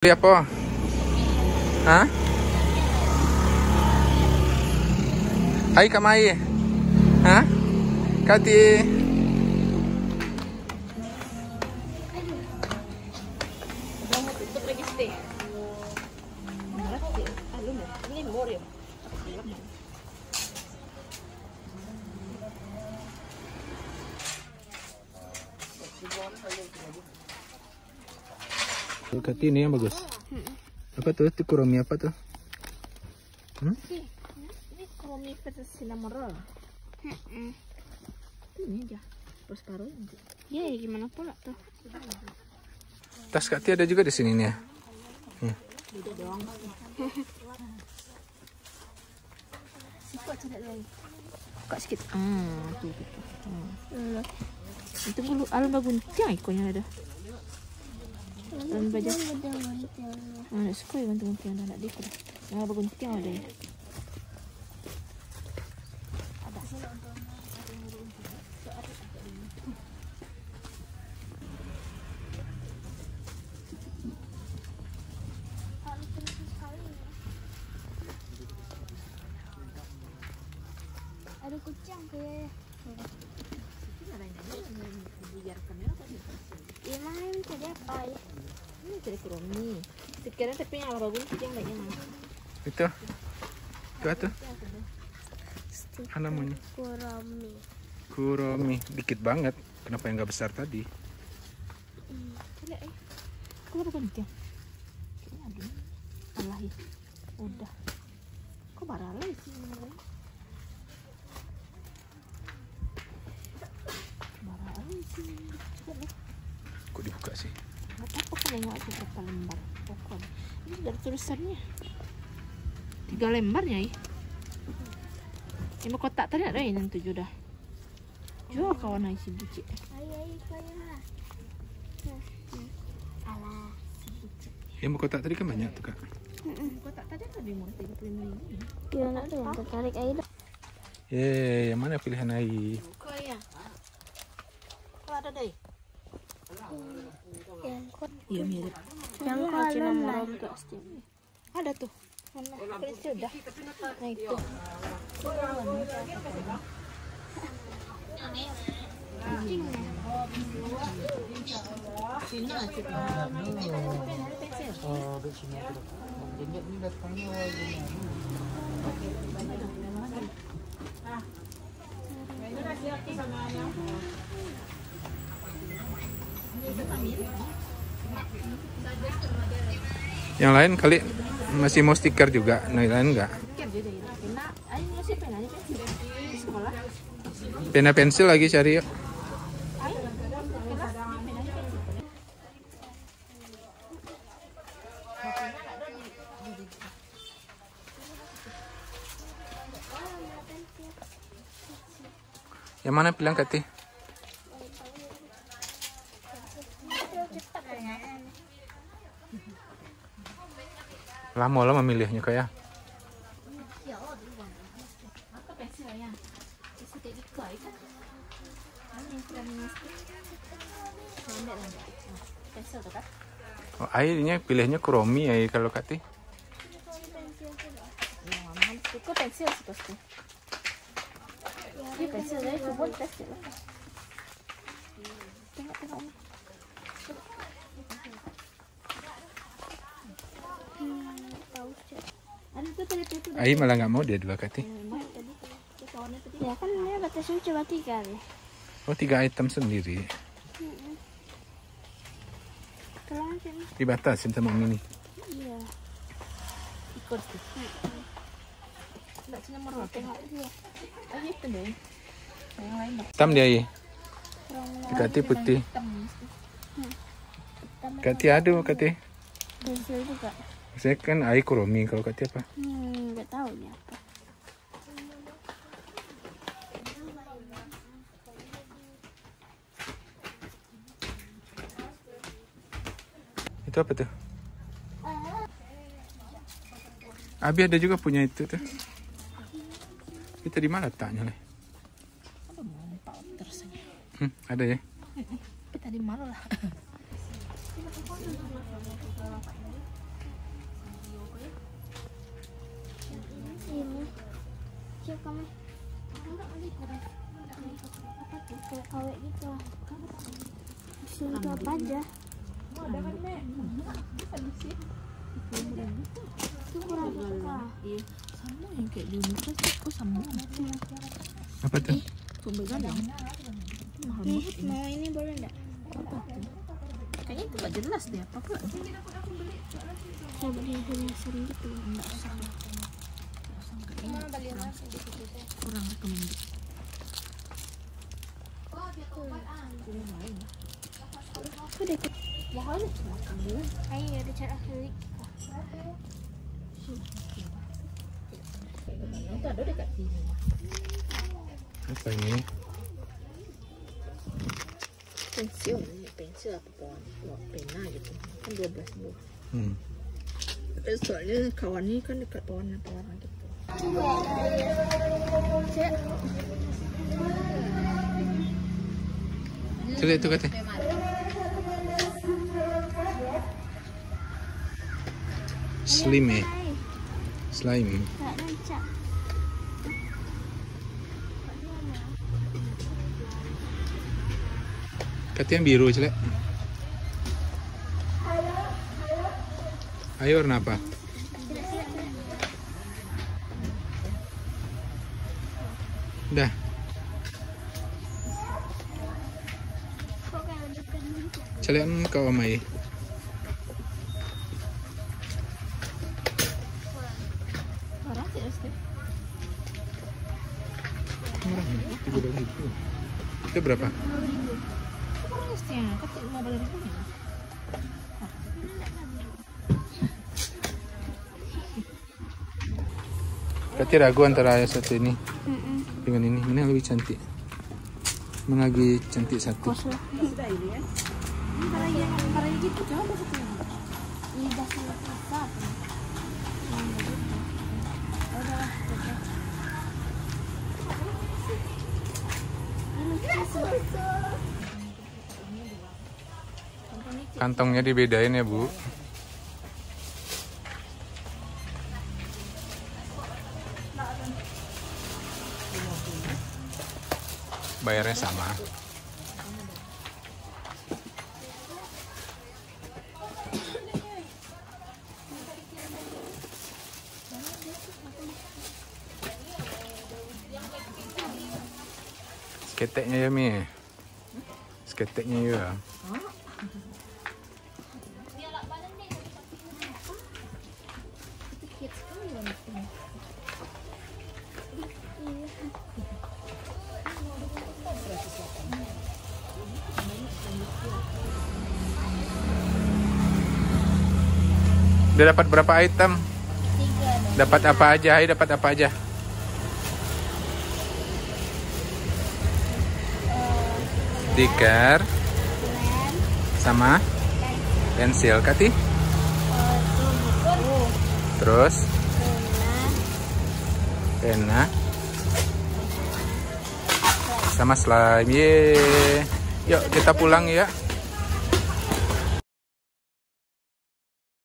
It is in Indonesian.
Beli apa? Hah? Hai Kak Mai. Hah? Kati. Kati ini yang bagus. Apa tuh? Itu kuromi apa tuh? Ini kuromi versi cinnamon roll. Ini aja, separuh aja. Ya, gimana pula tuh? Tas Kati ada juga di sini nih ya. Beda doang. Sikok cari lagi. Kok sedikit. Tuh. Itu bulu alba gunting ikonnya ada. Dan baju. Ada suka ya gunting-gunting anak dia. Alba gunting ada ya. Ada kucing kayak ya mana ini tadi apa ya? Ini dari kuromi. Sekiranya tapi yang alba gunting banyak mana? Itu tuh. Apa namanya? kuromi. Kuromi. Dikit banget. Kenapa yang nggak besar tadi? Lihat kok alba gunting? Kayaknya ada. Allah ya. Udah. Kok baralai sih ini? Kok dibuka sih? Nggak tahu kan nengok aja berapa lembar pokoknya. Ini dari tulisannya 3 lembarnya ya. Ini kotak tadi ada yang 7 dah. Jual kawan si bucik. Ayo kayak alah Yang mau kotak tadi kan banyak tuh Kak. Kotak tadi tadi mau 35.000. gimana tuh yang tertarik aja Yang mana pilihan Ai? Buka ya. Kok ada deh? yang kok Iya mirip. yang cinnamon kolam roll pasti. Ada tuh. Mana? Prinsip dah. Nah itu. Cina Yang lain kali masih mau stiker juga, yang lain enggak. Pena pensil lagi cari yuk. Yang mana bilang Kati? Lama memilihnya kayak. Oh, airnya pilihnya kuromi ya kalau Kati. Itu pensil sih pasti. Ini pensil dari kebun pensil. Tengok. Ai malah nggak mau dia dua Kati. ya kan dia batasnya cuma 3 kali. Oh 3 item sendiri. Kalau sini Dibatasin sama Mini. iya Ikut sih. Enggak cuma merah tengok dia. Ayo itu deh. Yang lain dah. Hitam dia Ai. kurang Kati putih. Hitam. Kati ada Kati. pensil juga Saya kan Ai kuromi, kalau Kati apa? nggak tahu nih apa Itu apa tuh? Abi ada juga punya itu tuh. Kita di mana letaknya leh? Ada ya? Kita di mana lah? kamu. Kayak kawet gitu lah. Suruh apa aja. Itu kurang suka. Iya, sama yang kayak di universitas kok sama. Apa tuh? Pembegalan. Mahal Nih, banget. mau ini boleh enggak? Kayaknya itu gak jelas deh apa pula. Saya beli hiasan gitu. Enggak usah. Kurang recommended. Aku deket. Mahal cuma kamu. Ayo ada cara akrilik. Itu ada dekat sini. Apa ini? Pensil apa pohon? Pena gitu. Kan 12 buah. Hmm. Soalnya kawan ini kan dekat pohon gitu. Coba itu katanya. Slime. Slime. Enggak rancak. Katanya biru, Celek. Ayo warna apa? Udah. Kok kayak deket gitu? Celekan kau amai. Orang tidak sih. Murah nih, 3.000. Itu berapa? Orang istinya kan 15.000 ya. Berarti ragu antara yang satu ini dengan ini. Mana yang lebih cantik? Mana lagi cantik satu? Kosong. Antara yang gitu coba satu. Lidah sama susah. Kantongnya dibedain ya, Bu. Bayarnya sama. Sketeknya ya, Mi. Sketeknya ya. Udah dapat berapa item? 3. Dapat apa aja? Hai, dapat apa aja? Stiker sama pensil, Kati. Terus pena sama slime. Yeay. Yuk kita pulang ya.